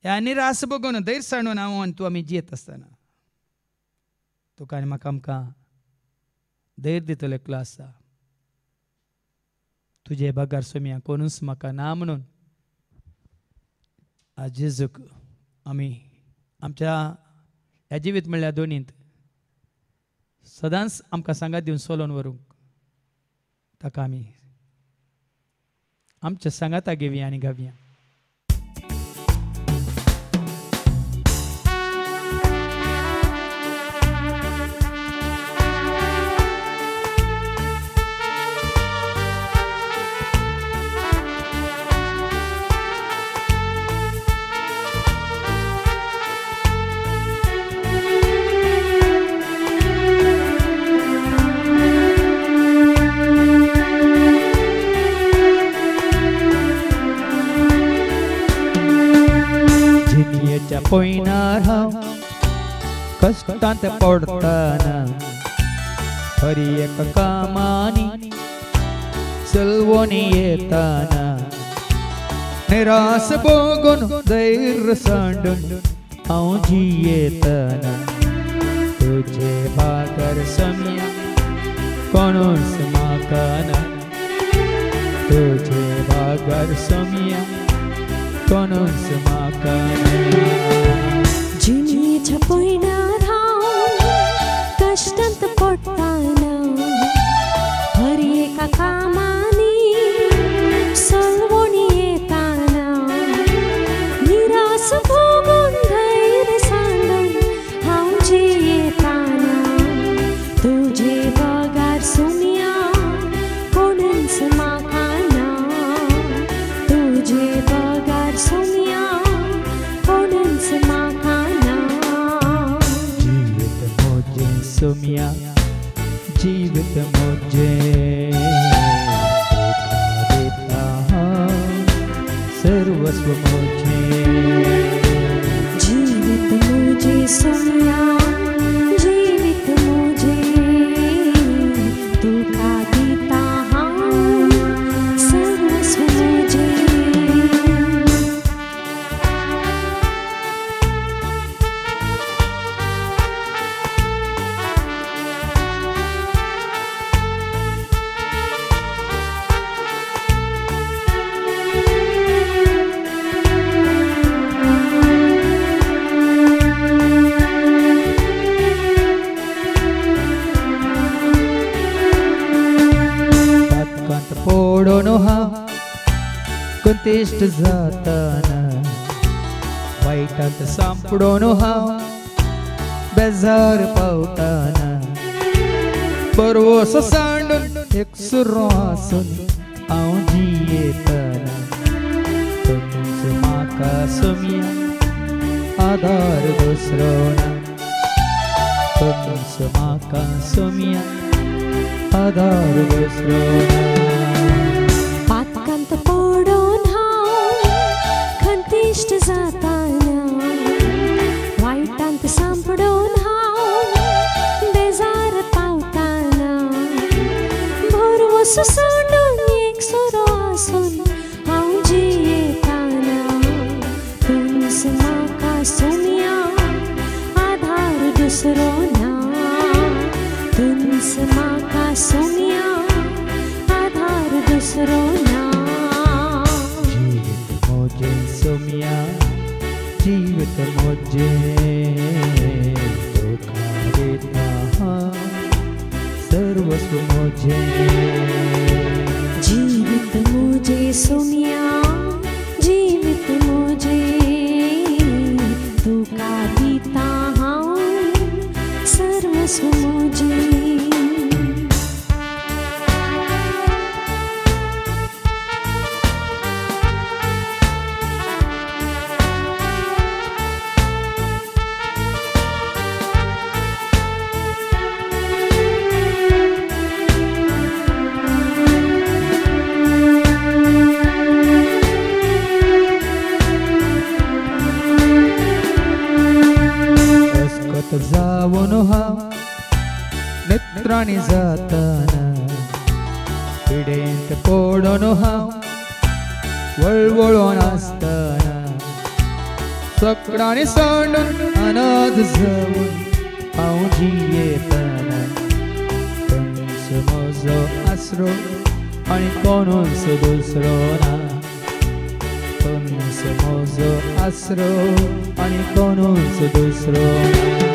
ह्या निराश बघून धैर्य सांडून हांव आनी तूं आमी जियेत आसतना तुका आनी म्हाका आमकां धैर्य दितलो एकलो आसा. तुजे बागार सोम्या कोणूच म्हाका ना म्हणून आज जेजूक आमी आमच्या ह्या जिवीत म्हणल्यार दोनींत सदांच आमकां सांगात दिवन सोलोवन व्हरूंक ताका आमी आमच्या सांगाता घेवया आनी घावया. कष्टांत पडताना हरी एक कामानी सलवोनी येताना निराश बघून धैर्य सांडून हांव जियेताना तुझे भागर सम्या कोणूच म्हाका ना तुझे भागर सम्या कोणूच म्हाका ना जिणेच्या पयणार हांव कश्टांत पडटाना हर एका कामानी सलवणी येताना निराश भोगून धैर्य सांडून हांव जियेताना तुझे बगार सुमिया कोणूच म्हाका ना तुझे बगार सुमिया कोणूच म्हाका ना जीवित मोजे सुमिया जीवित मोजे धोखा देता सर्वस्व मोजे जीवित मुझे सुमिया जीवित मुझे धोखा देता हाँ सर्वस्व मुझे पोडोन हांव कुंतिश्ट जाताना वायटांत सांपडोन हांव बेजार पावताना बरवोसो सांडून एकसुरो आसून हांव जियेताना तुमच म्हाका सुमिया आधार दुसरो ना तुमच म्हाका सुमिया आधार दुसरो ना पातकांत पडून हांव खंतिश्ट जाताना वायटांत सांपडून हांव बेजार पावताना भरवोसो सांडून एकसुरो आसून हांव जियेताना तुमच म्हाका सुमिया आधार दुसरो ना तुमच म्हाका सुमिया आधार दुसरो ना जीवित मोजे सुमिया जीवित मोजे धोखा देता सर्वस्व मोजे जीवित मुझे सुमिया जीवित मुझे धोखा देता हाँ सर्वस्व मुझे जावन हांव नेत्रांनी जाताना पिडेंत पडून हांव वळवळोन आसताना सगळ्यांनी सांडून अनाथ जावन हांव जियेताना तुमच म्हजो आसरो आनी कोणूच दुसरो ना तुमच म्हजो आसरो आनी कोणूच दुसरो ना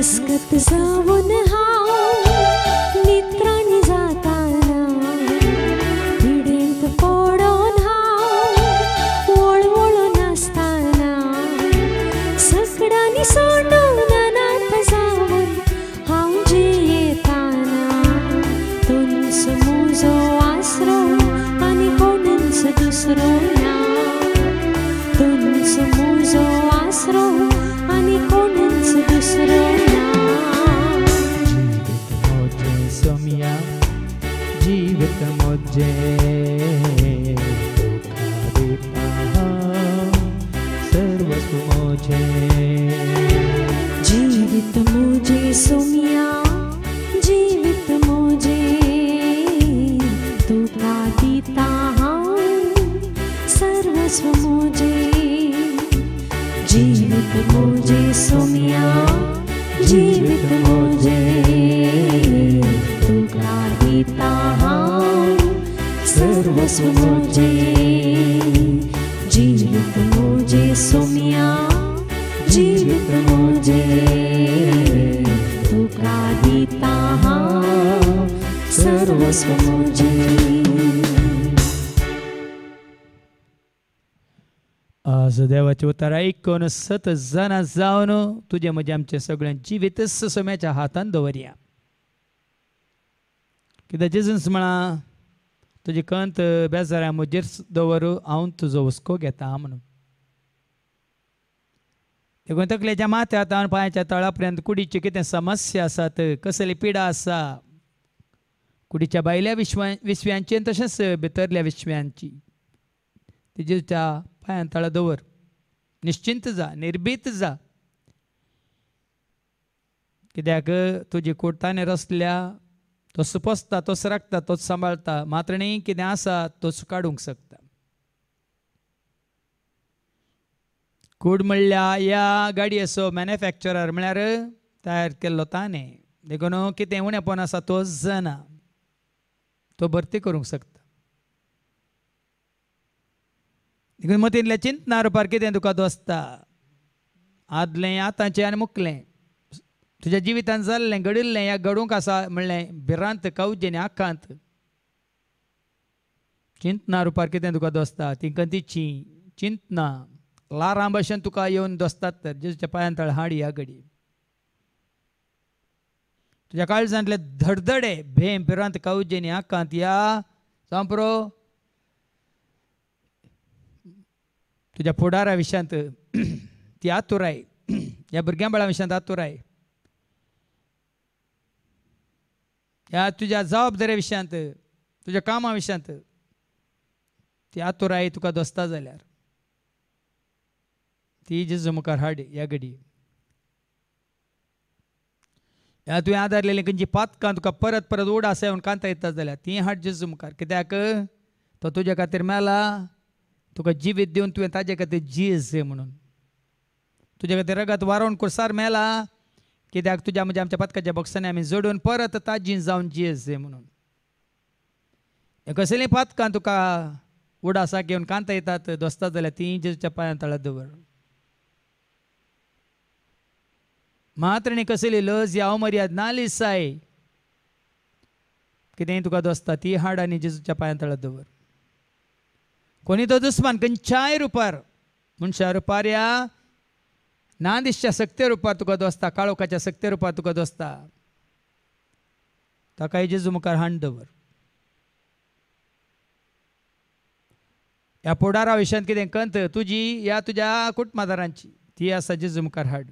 अस्कत जावन हांव नित्रांनी जाताना पिडेंत पडून हांव वळवळून आसताना सगळ्यांनी सांडून अनाथ जावन हांव जियेताना तुमच म्हजो आसरो आनी कोणूच दुसरो ना तुमच म्हजो आसरो आनी कोणूच दुसरो ना सोमिया जिवित मोजे तुका दिता हांव सर्वस्व मोजे जीवित मोजे सोमिया जीवित मोजे तुका दिता हांव सर्वस्व मोजे जीवित मोजे सोमिया जीवित मोजे तुका दिता हांव सर्वस्व मोजे. आज देवाचे उतर ऐकून सत जाणा जावन तुझे म्हणजे आमचे सगळ्यां जिवीत सोम्याच्या हातान दवरया. कित्याक जेजूस म्हणा तुजी कंत बेजाऱ्या म्हजेर दवर हांव तुजो हुस्को घेता म्हणून. देखून तकलेच्या माथ्यात आनी पांयाच्या तळा पर्यंत कुडीची कितें समस्या आसात, कसली पिडा आसा, कुडीच्या भायल्या विश्व्यांची आनी तशेंच भितरल्या विश्व्यांची तेजेच्या पांयां तळा दवर. निश्चिंत जा, निर्भीत जा, कित्याक तुजी कुडताने रचल्या तोच पोसता, तोच राखता, तोच सांबाळता. मात्र न्ही कितें आसा तोच काडूंक शकता. कूड म्हणल्या ह्या गाडयेचो मॅन्युफॅक्चरर म्हळ्यार तयार केल्लो ताणें. देखून कितें उणेपण आसा तोच जाणा, तो भरती करूंक शकता. देखून मतींतल्या चिंतना रुपार कितें तुका दोसता, आदलें आतांचें आनी मुखलें तुज्या जिवितांत जाल्लें घडिल्लें ह्या घडूंक आसा म्हणलें भिरांत कावजेन आखांत चिंतना रुपार कितें तुका दोसता. ती कंतीची चिंतना लारां भशेन तुका येवन दोसतात तर जेजूच्या पांयां तळ हाड ह्या घडी. तुज्या काळजांतले धडधडे भेम भिरांत कावजेनी आखांत या सांपरो तुज्या फुडारा विशयांत ती आतुराय, ह्या भुरग्यां बाळां विशयांत आतुराय, ह्या तुज्या जबाबदारी विशयांत, तुज्या कामां विशयांत ती आतुराय तुका दोसता जाल्यार ती जेजू मुखार हाड ह्या घडी. ह्या तुवें आदारलेलीं खंयची पातकां तुका परत परत उडास येवन कांता येता जाल्यार ती हाड जेजू मुखार. कित्याक तो तुज्या खातीर मेला, तुका जिवीत दिवन तुवें ताजे खातीर जियेस म्हणून. तुज्या खातीर रगत वारोवन कुर्सार मेला, कित्याक तुज्या म्हणजे आमच्या पातकाच्या बॉक्सांनी आमी जोडून परत ताजी जावन जियेस म्हणून. हे कसलीं पातकां तुका उडासाक घेवन कांता येतात दोसता जाल्यार ती जेजूच्या पांयां तळा दवर. मात्र न्ही कसली लज या अमर्याद नालिसाय कितेंय तुका दोसता ती हाड आनी जेजूच्या पांयां तळा दवर. कोणी तो दुस्मान खंयच्याय रुपार मनशा रुपार या नादिश्च्या सक्ते रुपार तुका दोसता, काळोखाच्या सक्ते रुपार तुका दोसता, ताकाय जेजू मुखार हाड दवर. ह्या फुडारा विशयांत कितें कंत तुजी या तुज्या कुटुंबादारांची ती आसा जेजू मुखार हाड.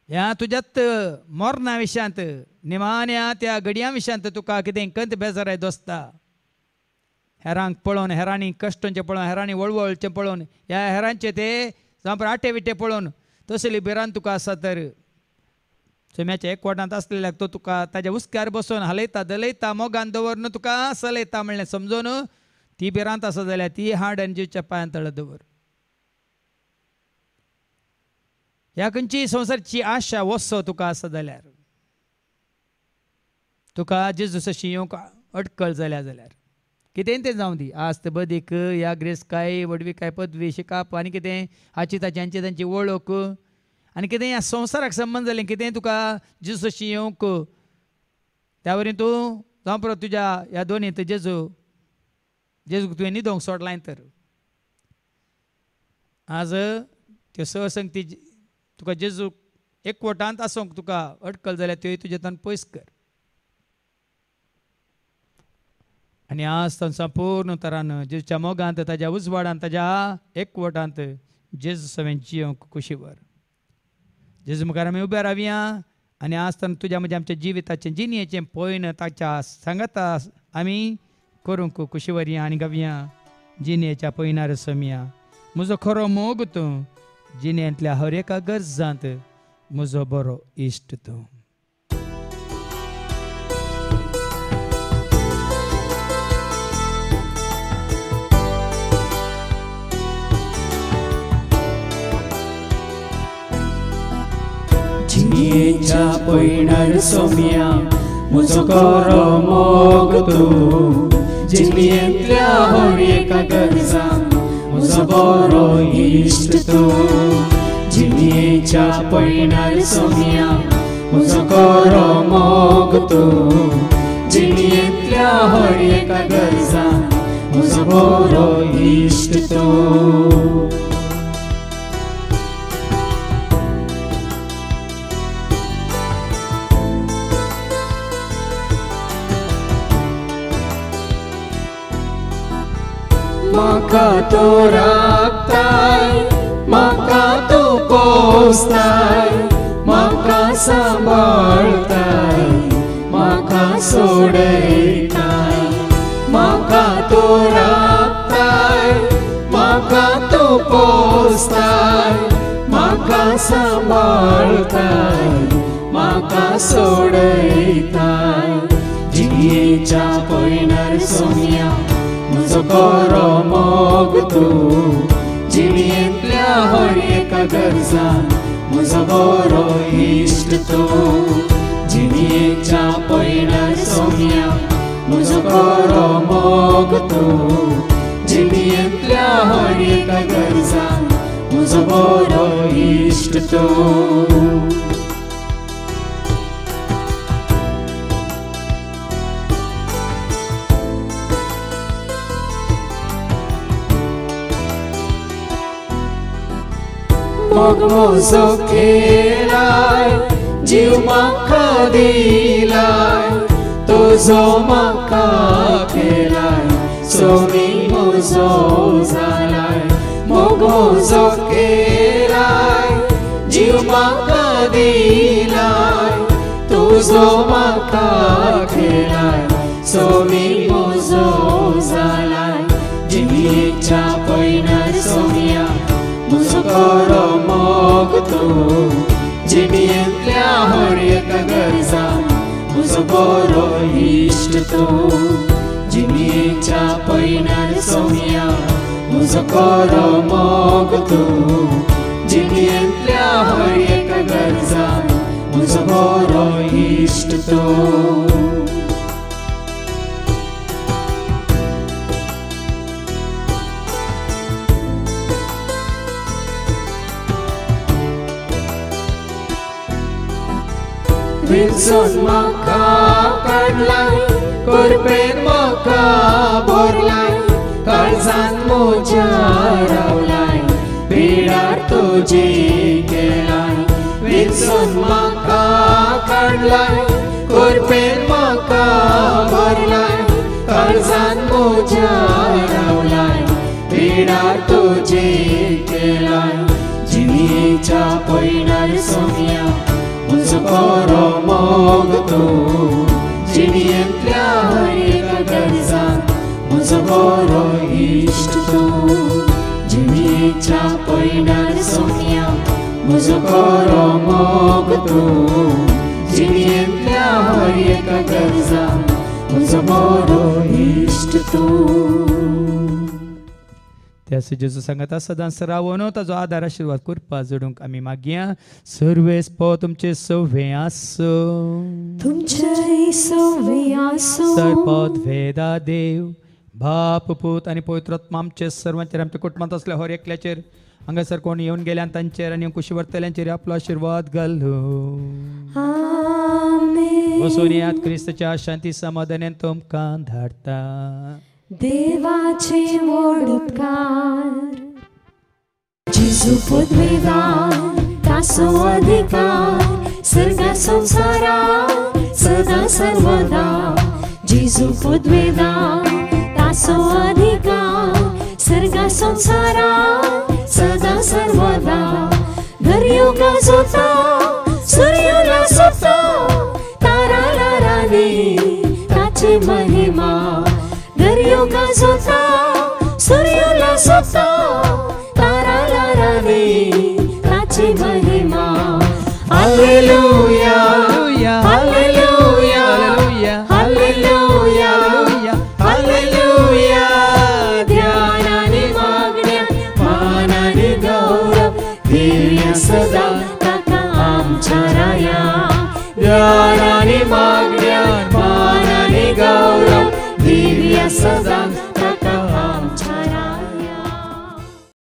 ह्या तुज्यात मोरणा विशयांत निमाण्या त्या घडयां विशयांत तुका कितें कंत बेजाराय दोसता. हेरांक पळोवन, हेरांनी कश्टांचें पळोवन, हेरांनी वळवळचें पळोवन, ह्या हेरांचे ते जावं आटे विटे पळोवन तसली भिरांत तुका आसा तर सोम्याच्या एकवटांत आसलेल्याक तो तुका ताज्या हुस्क्यार बसोवन हालयता, दलयता, मोगान दवरून तुका चलयता म्हणलें समजून ती भिरांत आसा जाल्यार ती हाड आनी जेजूच्या पांयां तळा दवर. ह्या खंयची संवसारची आशा वस्सो तुका आसा जाल्यार तुका जेजू सशी येवंक अडकळ जाल्यार कितें तें जावं दी. आस्त बदीक ह्या ग्रेस काय वडवी काय पदवी शिकाप आनी कितें हाची ताची हांची तांची वळख आनी कितें ह्या संवसाराक संबंद जालें कितें तुका जेजू सशी येवंक त्या वरी तूं जावं परत तुज्या ह्या दोनींत जेजूक तुवें न्हिदोवंक सोडलां तर आज त्यो संगती तुका जेजूक एकवटांत आसूंक तुका अडकल जाल्यार त्यो तुजे तन पयस कर. आनी आज संपूर्ण तरान जेजूच्या मोगांत ताज्या उजवाडांत ताज्या एकवटांत जेजू सवें जियोंक कुशीवर. जेजू मुखार आमी उबे रावया आनी आज तुज्या म्हणजे आमच्या जिविताचें जिणयेचें पयन ताच्या सांगाता आमी करूंक कुशीवर या आनी गावया जिणयेच्या पयनार सोमया. म्हजो खरो मोग तूं जिणेंतल्या हर एका गरजांत म्हजो बरो इश्ट तूं. जिणेच्या पैणार सोम्या म्हजो गरो मोग तूं. जिणेंतल्या हर एका गरजांक म्हजो बरो इश्ट तूं. जिणेच्या पैणार सोम्या म्हजो गरो मोग तूं. जिणेंतल्या हर एका गरजांक म्हजो बरो इश्ट तूं. म्हाका तूं राखताय, म्हाका तूं पोसताय, म्हाका सांबाळताय, म्हाका सोडयताय. म्हाका तूं राखताय, म्हाका तूं पोसताय, म्हाका सांबाळताय, म्हाका सोडयताय. जिणेच्या पैणार सोम्या म्हजो गरो मोग तूं. जिणेंतल्या हर एका गरजांक म्हजो बरो इश्ट तूं. जिणेच्या पैणार सोम्या म्हजो गरो मोग तूं. जिणेंतल्या हर एका गरजांक म्हजो बरो इश्ट तूं. मोग म्हजो केलाय, जीव म्हाका दिलाय, तुजो म्हाका केलाय, सोमी म्हजो जालाय. मोग म्हजो केलाय, जीव म्हाका दिलाय, तुजो म्हाका केलाय, सोमी म्हजो जालाय. जिणेच्या पैणार सोम्या म्हजो गरो मोग तूं. जिणेंतल्या हर एका गरजांक म्हजो बरो इश्ट तूं. जिणेच्या पैणार सोम्या म्हजो गरो मोग तूं. जिणेंतल्या हर एका गरजांक म्हजो बरो इश्ट तूं. विंचून म्हाका काडलाय, करपेन म्हाका भरलाय, काळजांत म्हज्या रावलाय, पिडार तुजी केलाय. विंचून म्हाका काडलाय, करपेन म्हाका भरलाय, काळजांत म्हज्या रावलाय, पिडार तुजी केलाय. जिणेच्या पैणार सोम्या म्हजो गरो मोग तूं. जिणेंतल्या हर एका गरजांक म्हजो बरो इश्ट तूं. जिणेच्या पैणार सोम्या म्हजो गरो मोग तूं. जिणेंतल्या हर एका गरजांक म्हजो बरो इश्ट तूं. त्यास जेजू सांगता सदांच रावून ताजो आदार आशिर्वाद करपा जोडूंक आमी मागया. सर्वेस्पो तुमचे सव्वे आसो, तुमचे सव्वे आसो. सरपद वेदा देव बाप पूत आनी पवित्रात्मा आमचे सर्वांचेर आमच्या कुटुंबांत असल्या हर एकल्याचेर हांगासर कोण येवन गेल्यान तांचेर आनी कुशी वर्तल्यांचेर आपलो आशिर्वाद घालो. आमेन. वचून येयात क्रिस्ताच्या शांती समाधानान तुमकां धाडटा. देवाचे व्हड उपकार. जेजू पदवेदार तासो अधिकार सर्गा संसारा सदा सर्वदा. जेजू पदवेदार तासो अधिकार सर्गा संसारा सदा सर्वदा. दर्यो गाजोता सूर्याला सोता ताराला रानी ताची महिमा. दर्यो गाजोता सूर्याला सोता ताराला रानी देवया सदा